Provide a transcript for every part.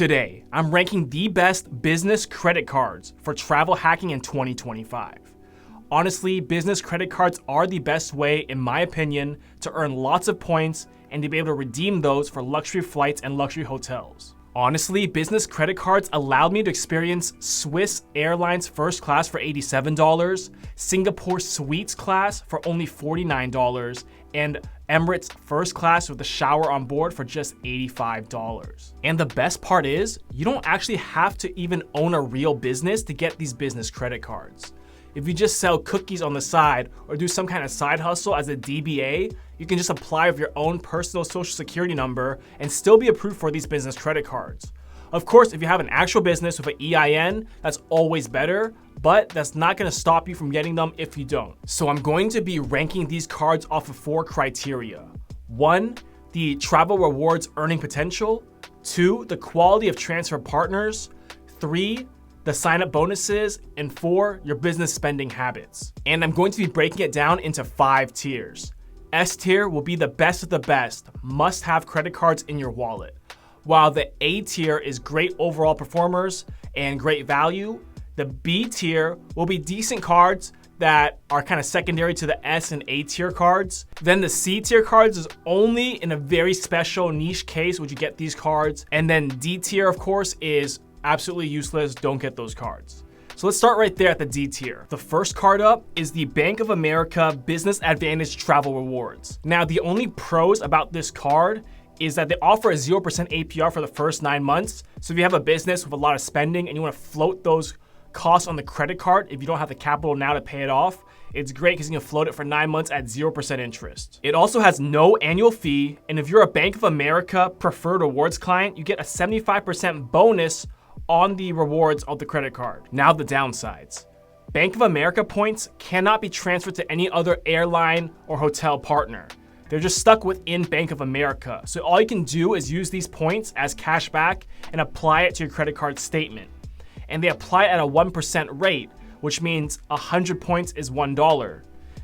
Today, I'm ranking the best business credit cards for travel hacking in 2025. Honestly, business credit cards are the best way, in my opinion, to earn lots of points and to be able to redeem those for luxury flights and luxury hotels. Honestly, business credit cards allowed me to experience Swiss Airlines first class for $87, Singapore Suites class for only $49, and Emirates first class with a shower on board for just $85. And the best part is, you don't actually have to even own a real business to get these business credit cards. If you just sell cookies on the side or do some kind of side hustle as a DBA, you can just apply with your own personal social security number and still be approved for these business credit cards. Of course, if you have an actual business with an EIN, that's always better, but that's not going to stop you from getting them if you don't. So I'm going to be ranking these cards off of 4 criteria. 1, the travel rewards earning potential. 2, the quality of transfer partners. 3, the sign-up bonuses, and 4, your business spending habits. And I'm going to be breaking it down into 5 tiers. S tier will be the best of the best, must-have credit cards in your wallet. While the A tier is great overall performers and great value, the B tier will be decent cards that are kind of secondary to the S and A tier cards. Then the C tier cards is only in a very special niche case would you get these cards. And then D tier, of course, is absolutely useless, don't get those cards. So let's start right there at the D tier. The first card up is the Bank of America Business Advantage Travel Rewards. Now, the only pros about this card is that they offer a 0% APR for the first 9 months. So if you have a business with a lot of spending and you want to float those costs on the credit card, if you don't have the capital now to pay it off, it's great because you can float it for 9 months at 0% interest. It also has no annual fee. And if you're a Bank of America Preferred Rewards client, you get a 75% bonus on the rewards of the credit card. Now the downsides. Bank of America points cannot be transferred to any other airline or hotel partner. They're just stuck within Bank of America. So all you can do is use these points as cash back and apply it to your credit card statement. And they apply it at a 1% rate, which means 100 points is $1.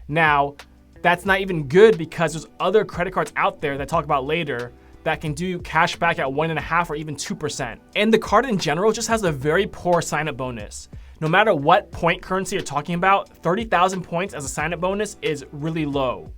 Now, that's not even good because there's other credit cards out there that I'll talk about later that can do cash back at 1.5 or even 2%. And the card in general just has a very poor sign-up bonus. No matter what point currency you're talking about, 30,000 points as a sign-up bonus is really low.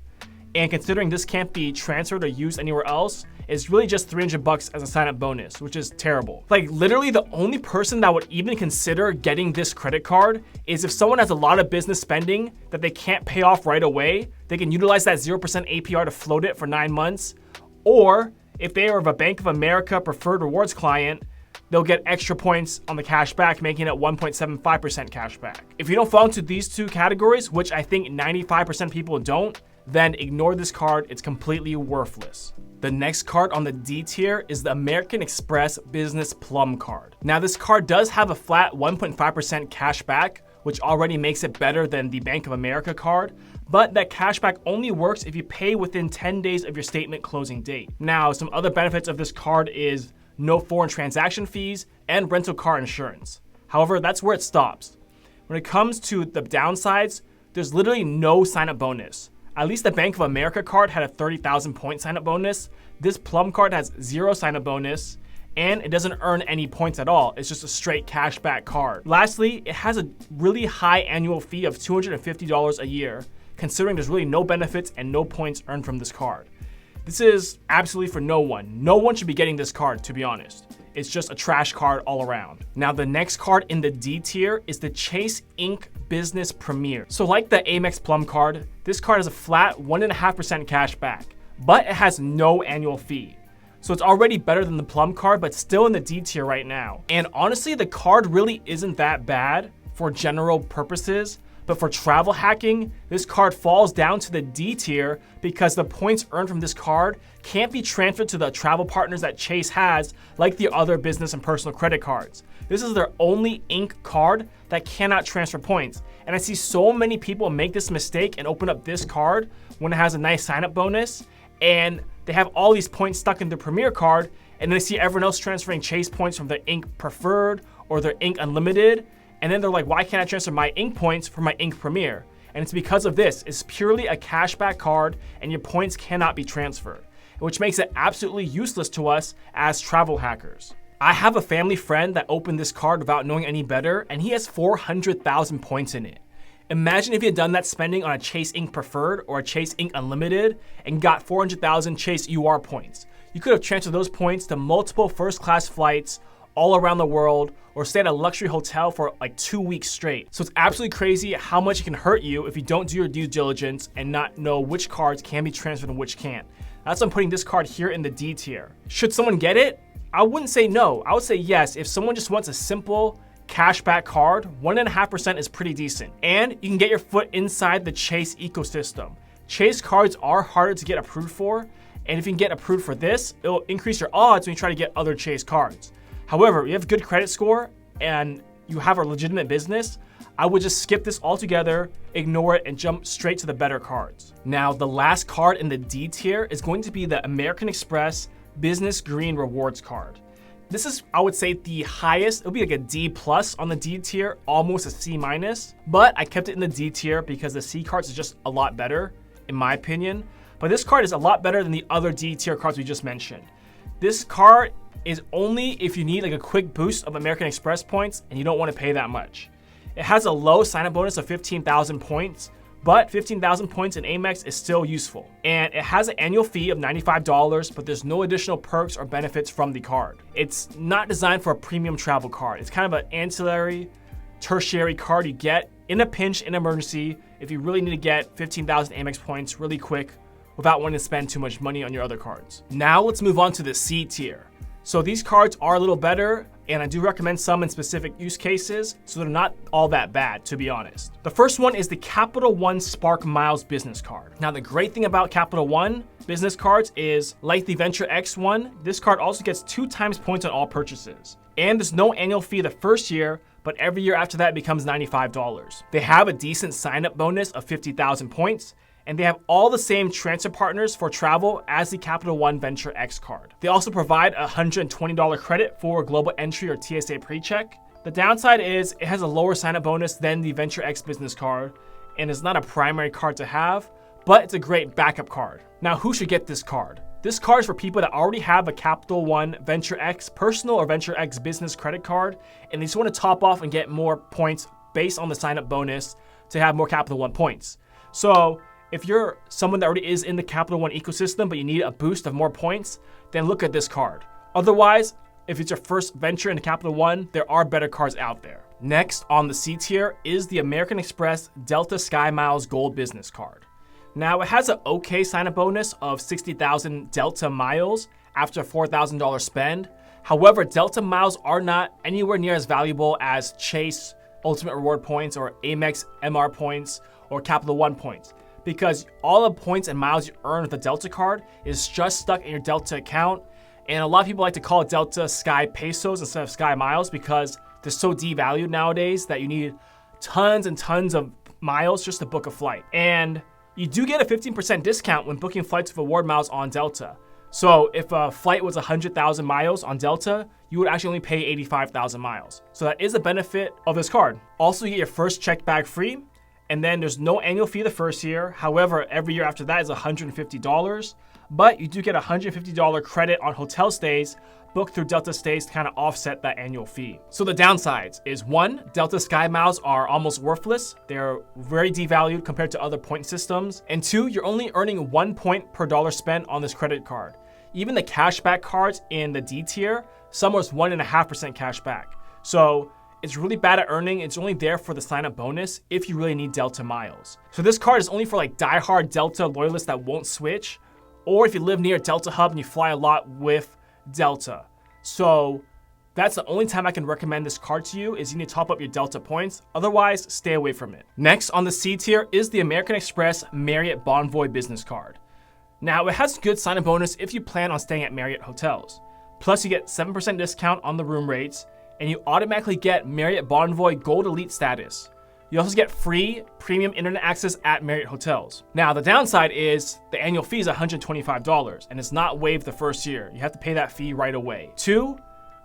And considering this can't be transferred or used anywhere else, it's really just $300 as a sign-up bonus, which is terrible. Like literally the only person that would even consider getting this credit card is if someone has a lot of business spending that they can't pay off right away, they can utilize that 0% APR to float it for 9 months, or if they are of a Bank of America Preferred Rewards client, they'll get extra points on the cash back, making it 1.75% cash back. If you don't fall into these 2 categories, which I think 95% of people don't, then ignore this card, it's completely worthless. The next card on the D tier is the American Express Business Plum card. Now this card does have a flat 1.5% cash back, which already makes it better than the Bank of America card, but that cashback only works if you pay within 10 days of your statement closing date. Now, some other benefits of this card is no foreign transaction fees and rental car insurance. However, that's where it stops. When it comes to the downsides, there's literally no sign-up bonus. At least the Bank of America card had a 30,000 point sign-up bonus. This Plum card has 0 sign-up bonus, and it doesn't earn any points at all. It's just a straight cashback card. Lastly, it has a really high annual fee of $250 a year, considering there's really no benefits and no points earned from this card. This is absolutely for no one. No one should be getting this card, to be honest. It's just a trash card all around. Now, the next card in the D tier is the Chase Inc. Business Premier. So like the Amex Plum card, this card has a flat 1.5% cash back, but it has no annual fee. So it's already better than the Plum card, but still in the D tier right now. And honestly, the card really isn't that bad for general purposes, but for travel hacking, this card falls down to the D tier because the points earned from this card can't be transferred to the travel partners that Chase has, like the other business and personal credit cards. This is their only Inc. card that cannot transfer points. And I see so many people make this mistake and open up this card when it has a nice sign-up bonus, and they have all these points stuck in their Premier card, and then they see everyone else transferring Chase points from their Inc. Preferred or their Inc. Unlimited, and then they're like, why can't I transfer my Inc. points from my Inc. Premier? And it's because of this. It's purely a cashback card, and your points cannot be transferred, which makes it absolutely useless to us as travel hackers. I have a family friend that opened this card without knowing any better, and he has 400,000 points in it. Imagine if he had done that spending on a Chase Ink Preferred or a Chase Ink Unlimited and got 400,000 Chase UR points. You could have transferred those points to multiple first-class flights all around the world, or stay at a luxury hotel for like 2 weeks straight. So it's absolutely crazy how much it can hurt you if you don't do your due diligence and not know which cards can be transferred and which can't. That's why I'm putting this card here in the D tier. Should someone get it? I wouldn't say no. I would say yes. If someone just wants a simple cashback card, 1.5% is pretty decent. And you can get your foot inside the Chase ecosystem. Chase cards are harder to get approved for, and if you can get approved for this, it'll increase your odds when you try to get other Chase cards. However, if you have a good credit score and you have a legitimate business, I would just skip this altogether, ignore it, and jump straight to the better cards. Now, the last card in the D tier is going to be the American Express Business Green Rewards card. This is, I would say, the highest. It'll be like a D+ on the D tier, almost a C-, but I kept it in the D tier because the C cards is just a lot better, in my opinion. But this card is a lot better than the other D tier cards we just mentioned. This card is only if you need like a quick boost of American Express points and you don't want to pay that much. It has a low sign-up bonus of 15,000 points, but 15,000 points in Amex is still useful. And it has an annual fee of $95, but there's no additional perks or benefits from the card. It's not designed for a premium travel card. It's kind of an ancillary, tertiary card you get in a pinch, in emergency, if you really need to get 15,000 Amex points really quick without wanting to spend too much money on your other cards. Now let's move on to the C tier. So these cards are a little better, and I do recommend some in specific use cases, so they're not all that bad, to be honest. The first one is the Capital One Spark Miles business card. Now, the great thing about Capital One business cards is, like the Venture X one, this card also gets 2 times points on all purchases. And there's no annual fee the first year, but every year after that it becomes $95. They have a decent sign-up bonus of 50,000 points, and they have all the same transfer partners for travel as the Capital One Venture X card. They also provide a $120 credit for global entry or TSA pre-check. The downside is it has a lower sign-up bonus than the Venture X business card, and it's not a primary card to have, but it's a great backup card. Now, who should get this card? This card is for people that already have a Capital One Venture X personal or Venture X business credit card, and they just want to top off and get more points based on the sign-up bonus to have more Capital One points. So, if you're someone that already is in the Capital One ecosystem, but you need a boost of more points, then look at this card. Otherwise, if it's your first venture into Capital One, there are better cards out there. Next on the C tier is the American Express Delta SkyMiles Gold Business Card. Now, it has an okay sign-up bonus of 60,000 Delta miles after a $4,000 spend. However, Delta miles are not anywhere near as valuable as Chase Ultimate Reward points or Amex MR points or Capital One points, because all the points and miles you earn with the Delta card is just stuck in your Delta account. And a lot of people like to call it Delta Sky Pesos instead of Sky Miles because they're so devalued nowadays that you need tons and tons of miles just to book a flight. And you do get a 15% discount when booking flights with award miles on Delta. So if a flight was 100,000 miles on Delta, you would actually only pay 85,000 miles. So that is a benefit of this card. Also, you get your first checked bag free, and then there's no annual fee the first year. However, every year after that is $150, but you do get a $150 credit on hotel stays booked through Delta Stays to kind of offset that annual fee. So the downsides is 1, Delta Sky Miles are almost worthless. They're very devalued compared to other point systems. And 2, you're only earning 1 point per dollar spent on this credit card. Even the cashback cards in the D tier, some was 1.5% cashback. So it's really bad at earning. It's only there for the sign-up bonus if you really need Delta miles. So this card is only for like diehard Delta loyalists that won't switch, or if you live near a Delta hub and you fly a lot with Delta. So that's the only time I can recommend this card to you, is you need to top up your Delta points. Otherwise, stay away from it. Next on the C tier is the American Express Marriott Bonvoy business card. Now, it has good sign-up bonus if you plan on staying at Marriott hotels. Plus, you get 7% discount on the room rates, and you automatically get Marriott Bonvoy Gold Elite status. You also get free premium internet access at Marriott hotels. Now, the downside is the annual fee is $125, and it's not waived the first year. You have to pay that fee right away. 2,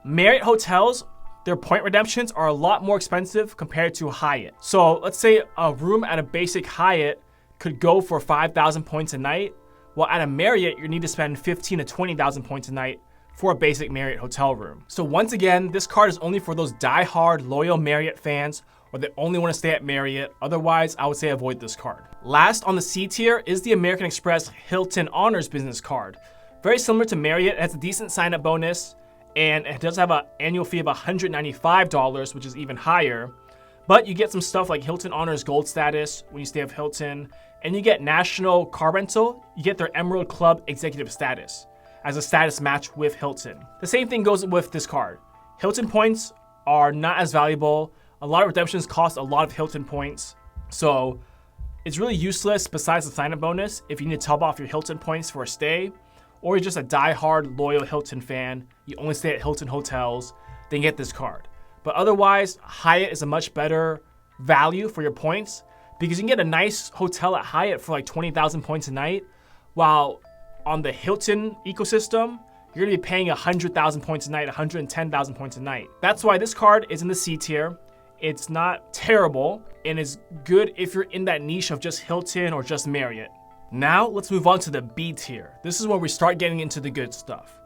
Marriott hotels, their point redemptions are a lot more expensive compared to Hyatt. So let's say a room at a basic Hyatt could go for 5,000 points a night. Well, at a Marriott, you need to spend 15,000 to 20,000 points a night for a basic Marriott hotel room. So once again, this card is only for those die-hard loyal Marriott fans or they only want to stay at Marriott. Otherwise, I would say avoid this card. Last on the C tier is the American Express Hilton Honors Business Card. Very similar to Marriott, it has a decent sign-up bonus, and it does have an annual fee of $195, which is even higher. But you get some stuff like Hilton Honors Gold status when you stay with Hilton, and you get National Car Rental, you get their Emerald Club Executive status as a status match with Hilton. The same thing goes with this card. Hilton points are not as valuable. A lot of redemptions cost a lot of Hilton points. So it's really useless besides the sign-up bonus if you need to top off your Hilton points for a stay, or you're just a die-hard loyal Hilton fan, you only stay at Hilton hotels, then get this card. But otherwise, Hyatt is a much better value for your points because you can get a nice hotel at Hyatt for like 20,000 points a night, while on the Hilton ecosystem, you're gonna be paying 100,000 points a night, 110,000 points a night. That's why this card is in the C tier. It's not terrible and is good if you're in that niche of just Hilton or just Marriott. Now let's move on to the B tier. This is where we start getting into the good stuff.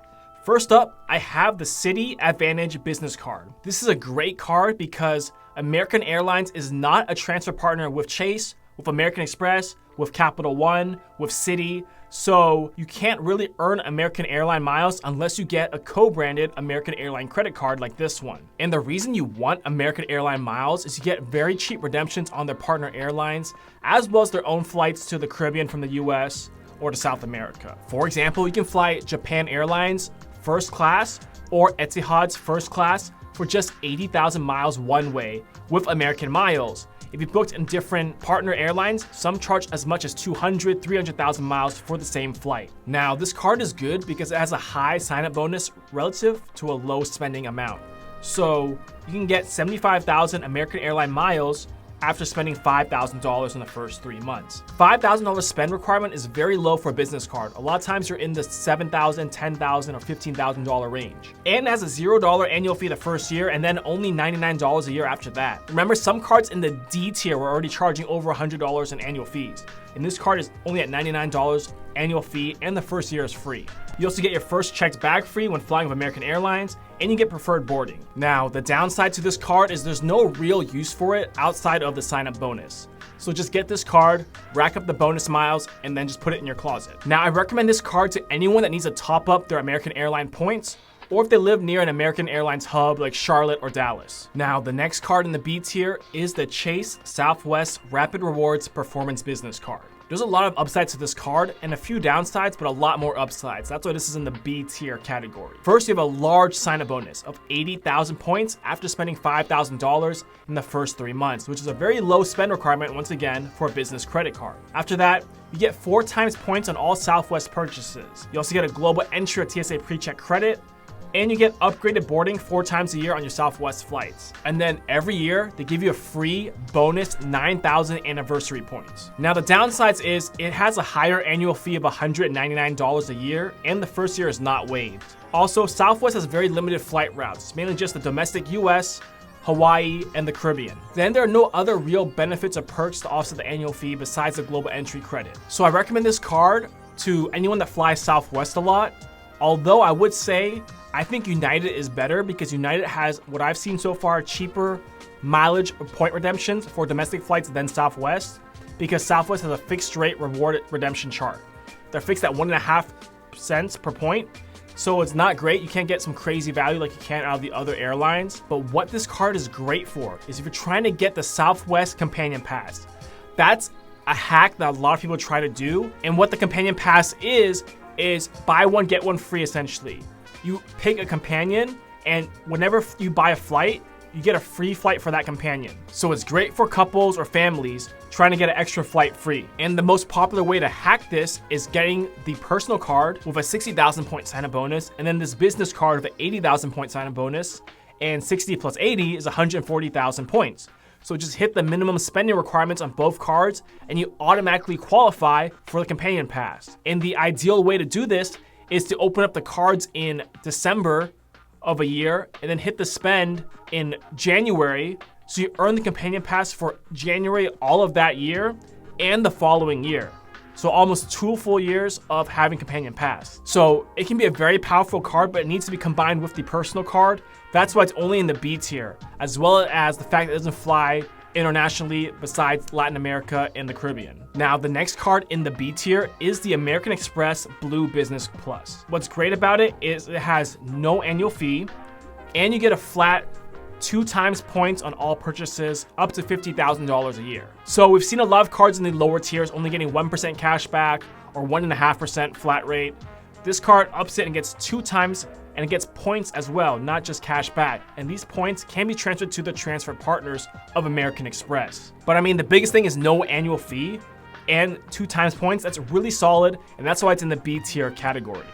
First up, I have the Citi Advantage Business Card. This is a great card because American Airlines is not a transfer partner with Chase, with American Express, with Capital One, with Citi. So you can't really earn American Airline miles unless you get a co-branded American Airline credit card like this one. And the reason you want American Airline miles is you get very cheap redemptions on their partner airlines, as well as their own flights to the Caribbean from the US or to South America. For example, you can fly Japan Airlines first class or Etihad's first class for just 80,000 miles one way with American miles. If you booked in different partner airlines, some charge as much as 200, 300,000 miles for the same flight. Now, this card is good because it has a high sign-up bonus relative to a low spending amount. So you can get 75,000 American Airline miles after spending $5,000 in the first 3 months. $5,000 spend requirement is very low for a business card. A lot of times you're in the $7,000, $10,000, or $15,000 range. And it has a $0 annual fee the first year and then only $99 a year after that. Remember, some cards in the D tier were already charging over $100 in annual fees. And this card is only at $99 annual fee and the first year is free. You also get your first checked bag free when flying with American Airlines, and you get preferred boarding. Now, the downside to this card is there's no real use for it outside of the sign-up bonus. So just get this card, rack up the bonus miles, and then just put it in your closet. Now, I recommend this card to anyone that needs to top up their American Airline points, or if they live near an American Airlines hub like Charlotte or Dallas. Now, the next card in the B tier is the Chase Southwest Rapid Rewards Performance Business Card. There's a lot of upsides to this card and a few downsides, but a lot more upsides. That's why this is in the B tier category. First, you have a large sign-up bonus of 80,000 points after spending $5,000 in the first 3 months, which is a very low spend requirement once again for a business credit card. After that, you get 4 times points on all Southwest purchases. You also get a global entry or TSA pre-check credit, and you get upgraded boarding 4 times a year on your Southwest flights. And then every year, they give you a free bonus 9,000 anniversary points. Now, the downsides is it has a higher annual fee of $199 a year, and the first year is not waived. Also, Southwest has very limited flight routes, mainly just the domestic US, Hawaii, and the Caribbean. Then there are no other real benefits or perks to offset the annual fee besides the global entry credit. So I recommend this card to anyone that flies Southwest a lot, although I would say I think United is better because United has, what I've seen so far, cheaper mileage or point redemptions for domestic flights than Southwest, because Southwest has a fixed rate reward redemption chart. They're fixed at 1.5 cents per point, so it's not great. You can't get some crazy value like you can out of the other airlines. But what this card is great for is if you're trying to get the Southwest Companion Pass. That's a hack that a lot of people try to do. And what the Companion Pass is buy one, get one free essentially. You pick a companion, and whenever you buy a flight, you get a free flight for that companion. So it's great for couples or families trying to get an extra flight free. And the most popular way to hack this is getting the personal card with a 60,000 point sign-up bonus, and then this business card with an 80,000 point sign-up bonus, and 60 plus 80 is 140,000 points. So just hit the minimum spending requirements on both cards, and you automatically qualify for the Companion Pass. And the ideal way to do this is to open up the cards in December of a year and then hit the spend in January, so you earn the Companion Pass for January all of that year and the following year. So almost 2 full years of having Companion Pass. So it can be a very powerful card, but it needs to be combined with the personal card. That's why it's only in the B tier, as well as the fact that it doesn't fly internationally besides Latin America and the Caribbean. Now, the next card in the B tier is the American Express Blue Business Plus. What's great about it is it has no annual fee, and you get a flat 2 times points on all purchases up to $50,000 a year. So we've seen a lot of cards in the lower tiers only getting 1% cash back or 1.5% flat rate. This card ups it and gets 2 times, and it gets points as well, not just cash back. And these points can be transferred to the transfer partners of American Express. But I mean, the biggest thing is no annual fee and 2 times points. That's really solid, and that's why it's in the B tier category.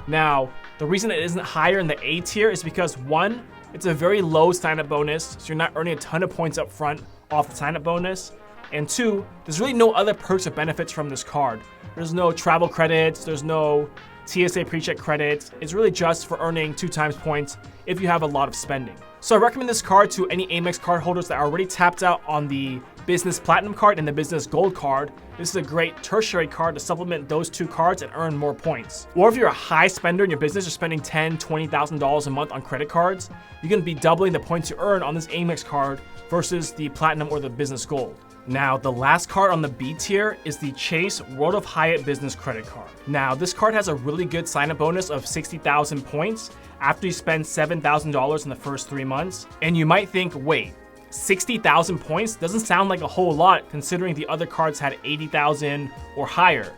Now, the reason it isn't higher in the A tier is because 1, it's a very low sign-up bonus, so you're not earning a ton of points up front off the sign-up bonus. And 2, there's really no other perks or benefits from this card. There's no travel credits, there's no TSA pre-check credits. It's really just for earning 2 times points if you have a lot of spending. So I recommend this card to any Amex card holders that are already tapped out on the Business Platinum card and the Business Gold card. This is a great tertiary card to supplement those 2 cards and earn more points. Or if you're a high spender in your business, you're spending $10,000, $20,000 a month on credit cards, you're gonna be doubling the points you earn on this Amex card versus the Platinum or the Business Gold. Now, the last card on the B tier is the Chase World of Hyatt Business Credit Card. Now, this card has a really good sign-up bonus of 60,000 points after you spend $7,000 in the first 3 months. And you might think, wait, 60,000 points doesn't sound like a whole lot considering the other cards had 80,000 or higher.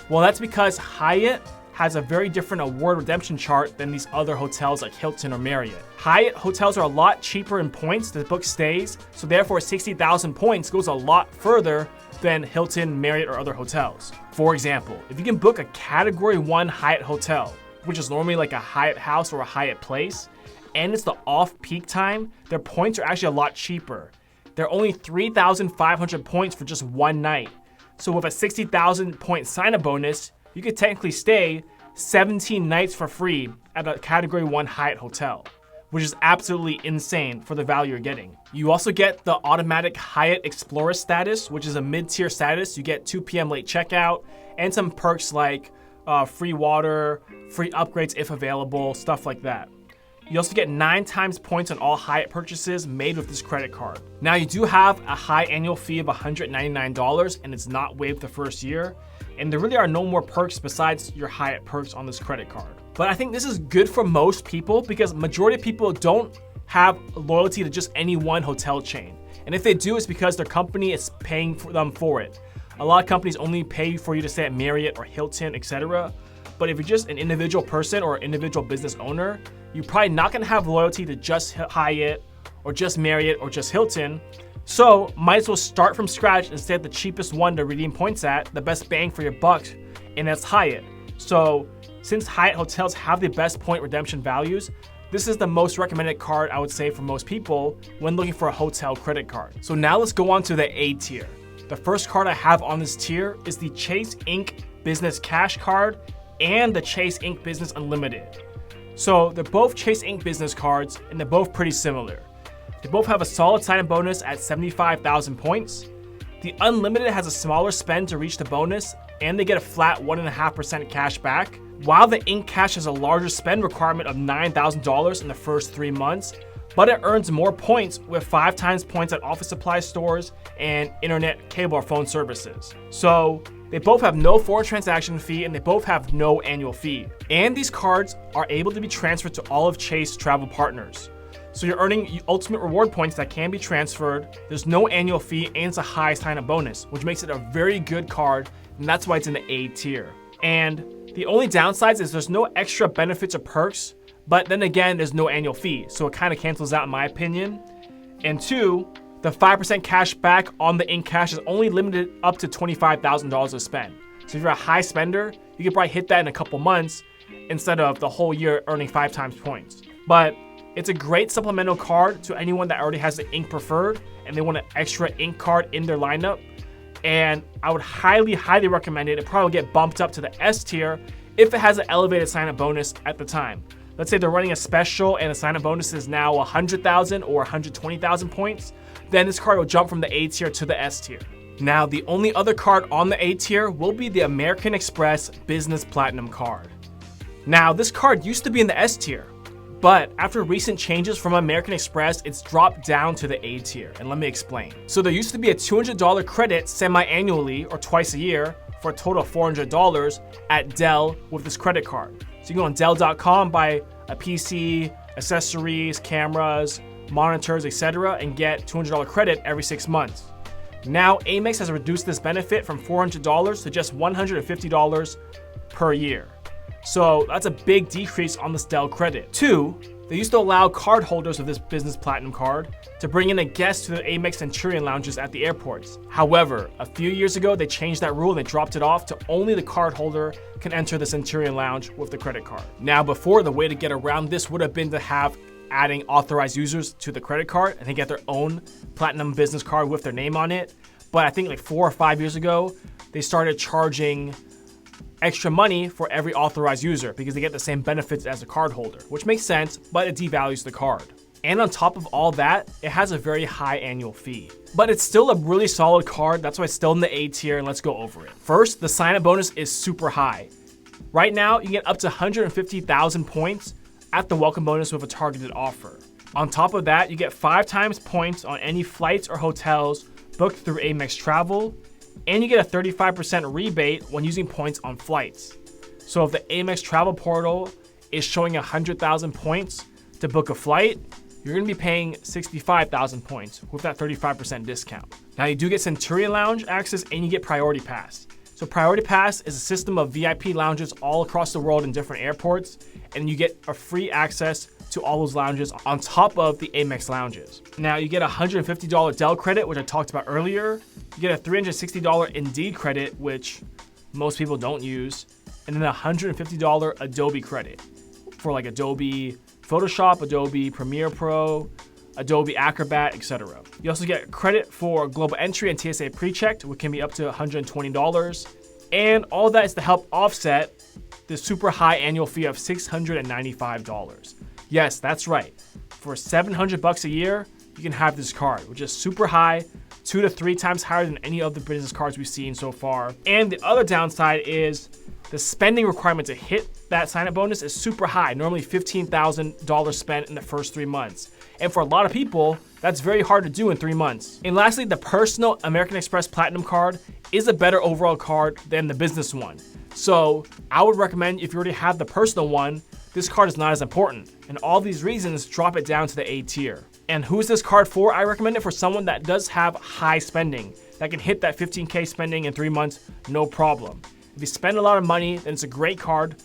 Well, that's because Hyatt has a very different award redemption chart than these other hotels like Hilton or Marriott. Hyatt hotels are a lot cheaper in points to book stays, so therefore 60,000 points goes a lot further than Hilton, Marriott, or other hotels. For example, if you can book a Category 1 Hyatt hotel, which is normally like a Hyatt House or a Hyatt Place, and it's the off-peak time, their points are actually a lot cheaper. They're only 3,500 points for just 1 night. So with a 60,000 point sign-up bonus, you could technically stay 17 nights for free at a Category 1 Hyatt hotel, which is absolutely insane for the value you're getting. You also get the automatic Hyatt Explorer status, which is a mid-tier status. You get 2 p.m. late checkout and some perks like free water, free upgrades if available, stuff like that. You also get 9 times points on all Hyatt purchases made with this credit card. Now, you do have a high annual fee of $199, and it's not waived the first year. And there really are no more perks besides your Hyatt perks on this credit card. But I think this is good for most people because majority of people don't have loyalty to just any one hotel chain. And if they do, it's because their company is paying for them for it. A lot of companies only pay for you to stay at Marriott or Hilton, etc. But if you're just an individual person or individual business owner, you're probably not gonna have loyalty to just Hyatt or just Marriott or just Hilton. So might as well start from scratch and stay at the cheapest one to redeem points at, the best bang for your buck, and that's Hyatt. So since Hyatt hotels have the best point redemption values, this is the most recommended card I would say for most people when looking for a hotel credit card. So now let's go on to the A tier. The first card I have on this tier is the Chase Ink Business Cash Card and the Chase Ink Business Unlimited. So they're both Chase Ink business cards and they're both pretty similar. They both have a solid sign-up bonus at 75,000 points. The Unlimited has a smaller spend to reach the bonus, and they get a flat 1.5% cash back, while the Ink Cash has a larger spend requirement of $9,000 in the first 3 months, but it earns more points with 5 times points at office supply stores and internet, cable, or phone services. So they both have no foreign transaction fee and they both have no annual fee. And these cards are able to be transferred to all of Chase travel partners. So you're earning ultimate reward points that can be transferred. There's no annual fee and it's a high sign-up bonus, which makes it a very good card, and that's why it's in the A tier. And the only downsides is there's no extra benefits or perks, but then again, there's no annual fee, so it kind of cancels out in my opinion. And 2, the 5% cash back on the Ink Cash is only limited up to $25,000 to spend. So if you're a high spender, you could probably hit that in a couple months instead of the whole year earning 5 times points. But it's a great supplemental card to anyone that already has the Ink Preferred and they want an extra Ink card in their lineup. And I would highly, highly recommend it. It probably will get bumped up to the S tier if it has an elevated sign-up bonus at the time. Let's say they're running a special and the sign-up bonus is now 100,000 or 120,000 points, then this card will jump from the A tier to the S tier. Now, the only other card on the A tier will be the American Express Business Platinum card. Now, this card used to be in the S tier, but after recent changes from American Express, it's dropped down to the A tier, and let me explain. So there used to be a $200 credit semi-annually or twice a year for a total of $400 at Dell with this credit card. So you can go on Dell.com, buy a PC, accessories, cameras, monitors, etc., and get $200 credit every 6 months. Now, Amex has reduced this benefit from $400 to just $150 per year. So that's a big decrease on this Dell credit. 2, they used to allow card holders of this Business Platinum card to bring in a guest to the Amex Centurion lounges at the airports. However, a few years ago, they changed that rule and they dropped it off to only the card holder can enter the Centurion lounge with the credit card. Now, before, the way to get around this would have been to have adding authorized users to the credit card and they get their own Platinum business card with their name on it. But I think like 4 or 5 years ago, they started charging extra money for every authorized user because they get the same benefits as a card holder, which makes sense, but it devalues the card. And on top of all that, it has a very high annual fee. But it's still a really solid card, that's why it's still in the A tier, and let's go over it. First, the sign-up bonus is super high. Right now, you get up to 150,000 points at the welcome bonus with a targeted offer. On top of that, you get 5 times points on any flights or hotels booked through Amex Travel, and you get a 35% rebate when using points on flights. So if the Amex Travel portal is showing 100,000 points to book a flight, you're gonna be paying 65,000 points with that 35% discount. Now you do get Centurion Lounge access and you get Priority Pass. So Priority Pass is a system of VIP lounges all across the world in different airports, and you get a free access to all those lounges on top of the Amex lounges. Now you get a $150 Dell credit, which I talked about earlier. You get a $360 Indeed credit, which most people don't use, and then a $150 Adobe credit for like Adobe Photoshop, Adobe Premiere Pro, Adobe Acrobat, etc. You also get credit for global entry and TSA pre-checked, which can be up to $120. And all that is to help offset the super high annual fee of $695. Yes, that's right. For $700 a year, you can have this card, which is super high, 2 to 3 times higher than any of the business cards we've seen so far. And the other downside is the spending requirement to hit that sign-up bonus is super high, normally $15,000 spent in the first 3 months. And for a lot of people, that's very hard to do in 3 months. And lastly, the personal American Express Platinum card is a better overall card than the business one. So I would recommend if you already have the personal one, this card is not as important. And all these reasons drop it down to the A tier. And who is this card for? I recommend it for someone that does have high spending, that can hit that 15K spending in 3 months, no problem. If you spend a lot of money, then it's a great card.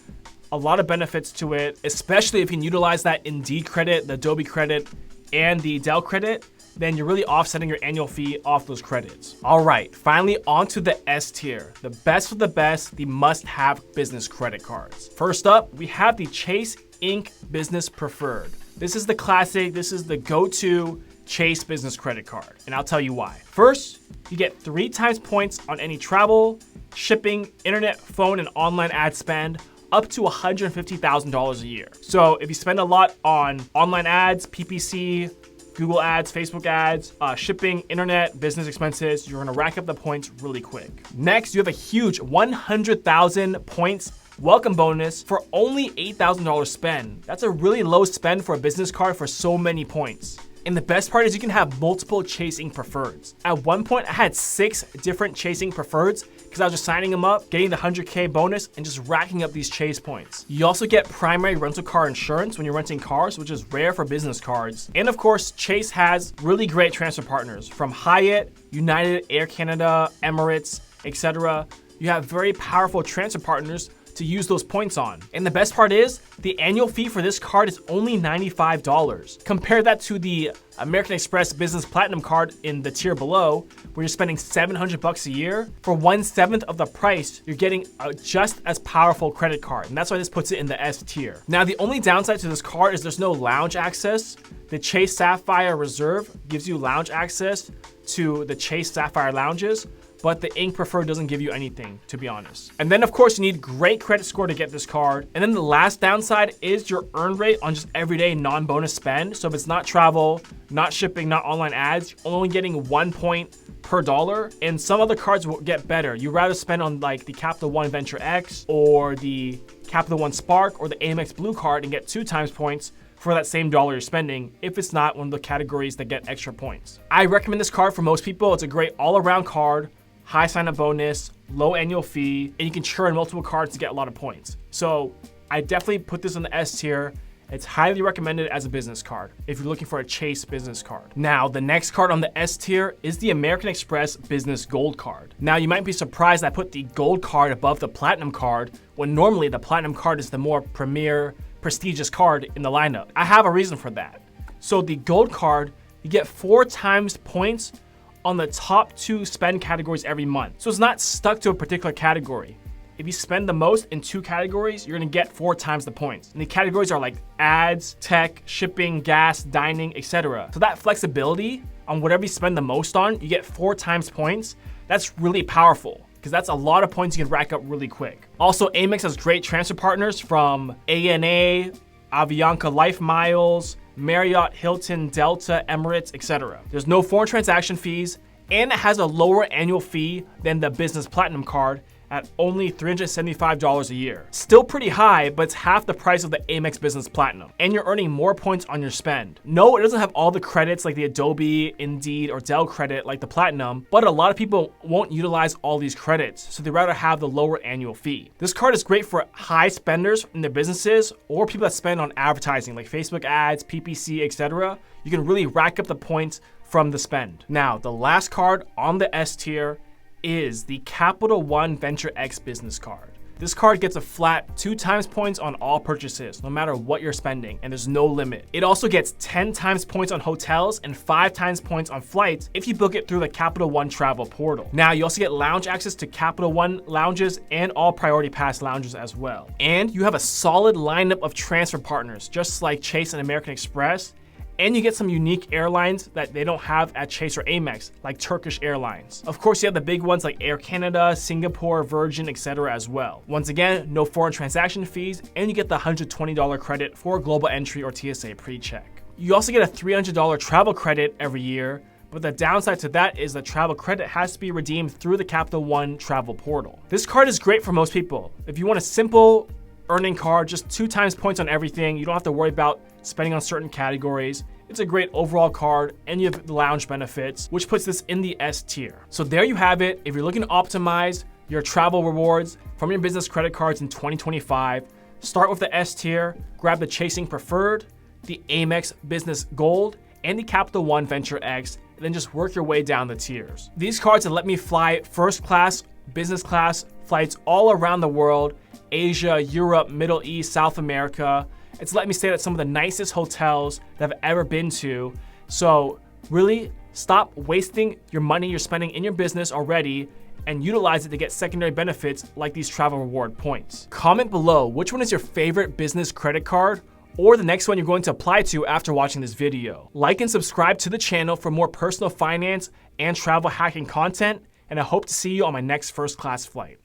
A lot of benefits to it, especially if you can utilize that Indeed credit, the Adobe credit, and the Dell credit, then you're really offsetting your annual fee off those credits. All right, finally onto the S tier, the best of the best, the must-have business credit cards. First up, we have the Chase Inc. Business Preferred. This is the classic, this is the go-to Chase business credit card, and I'll tell you why. First, you get 3 times points on any travel, shipping, internet, phone, and online ad spend, up to $150,000 a year. So if you spend a lot on online ads, PPC, Google ads, Facebook ads, shipping, internet, business expenses, you're gonna rack up the points really quick. Next, you have a huge 100,000 points welcome bonus for only $8,000 spend. That's a really low spend for a business card for so many points. And the best part is you can have multiple Chase Inc. preferreds. At one point, I had 6 different Chase Inc. preferreds because I was just signing them up, getting the 100K bonus, and just racking up these Chase points. You also get primary rental car insurance when you're renting cars, which is rare for business cards. And of course, Chase has really great transfer partners from Hyatt, United, Air Canada, Emirates, etc. You have very powerful transfer partners to use those points on. And the best part is, the annual fee for this card is only $95. Compare that to the American Express Business Platinum card in the tier below, where you're spending $700 a year. For 1/7 of the price, you're getting a just as powerful credit card. And that's why this puts it in the S tier. Now, the only downside to this card is there's no lounge access. The Chase Sapphire Reserve gives you lounge access to the Chase Sapphire lounges, but the ink preferred doesn't give you anything, to be honest. And then of course you need great credit score to get this card. And then the last downside is your earn rate on just everyday non-bonus spend. So if it's not travel, not shipping, not online ads, you're only getting 1 point per dollar. And some other cards will get better. You'd rather spend on like the Capital One Venture X or the Capital One Spark or the Amex Blue card and get 2 times points for that same dollar you're spending if it's not one of the categories that get extra points. I recommend this card for most people. It's a great all-around card, high sign-up bonus, low annual fee, and you can churn multiple cards to get a lot of points. So I definitely put this in the S tier. It's highly recommended as a business card if you're looking for a Chase business card. Now, the next card on the S tier is the American Express Business Gold card. Now, you might be surprised I put the Gold card above the Platinum card when normally the Platinum card is the more premier, prestigious card in the lineup. I have a reason for that. So the Gold card, you get 4 times points on the top 2 spend categories every month. So it's not stuck to a particular category. If you spend the most in 2 categories, you're gonna get 4 times the points. And the categories are like ads, tech, shipping, gas, dining, etc. So that flexibility on whatever you spend the most on, you get 4 times points. That's really powerful because that's a lot of points you can rack up really quick. Also, Amex has great transfer partners from ANA, Avianca Life Miles, Marriott, Hilton, Delta, Emirates, etc. There's no foreign transaction fees, and it has a lower annual fee than the Business Platinum card at only $375 a year. Still pretty high, but it's half the price of the Amex Business Platinum. And you're earning more points on your spend. No, it doesn't have all the credits like the Adobe, Indeed, or Dell credit like the Platinum, but a lot of people won't utilize all these credits, so they'd rather have the lower annual fee. This card is great for high spenders in their businesses or people that spend on advertising like Facebook ads, PPC, etc. You can really rack up the points from the spend. Now, the last card on the S tier is the Capital One Venture X business card. This card gets a flat 2 times points on all purchases, no matter what you're spending, and there's no limit. It also gets 10 times points on hotels and 5 times points on flights if you book it through the Capital One travel portal. Now, you also get lounge access to Capital One lounges and all Priority Pass lounges as well. And you have a solid lineup of transfer partners, just like Chase and American Express. And you get some unique airlines that they don't have at Chase or Amex, like Turkish Airlines. Of course, you have the big ones like Air Canada, Singapore, Virgin, etc. as well. Once again, no foreign transaction fees, and you get the $120 credit for global entry or TSA pre-check. You also get a $300 travel credit every year, but the downside to that is the travel credit has to be redeemed through the Capital One travel portal. This card is great for most people. If you want a simple earning card, just 2 times points on everything, you don't have to worry about spending on certain categories. It's a great overall card, and you have the lounge benefits, which puts this in the S tier. So there you have it. If you're looking to optimize your travel rewards from your business credit cards in 2025, start with the S tier, grab the Chasing Preferred, the Amex Business Gold, and the Capital One Venture X, and then just work your way down the tiers. These cards have let me fly first class, business class flights all around the world, Asia, Europe, Middle East, South America. It's let me stay at some of the nicest hotels that I've ever been to. So really stop wasting your money you're spending in your business already and utilize it to get secondary benefits like these travel reward points. Comment below which one is your favorite business credit card or the next one you're going to apply to after watching this video. Like and subscribe to the channel for more personal finance and travel hacking content, and I hope to see you on my next first class flight.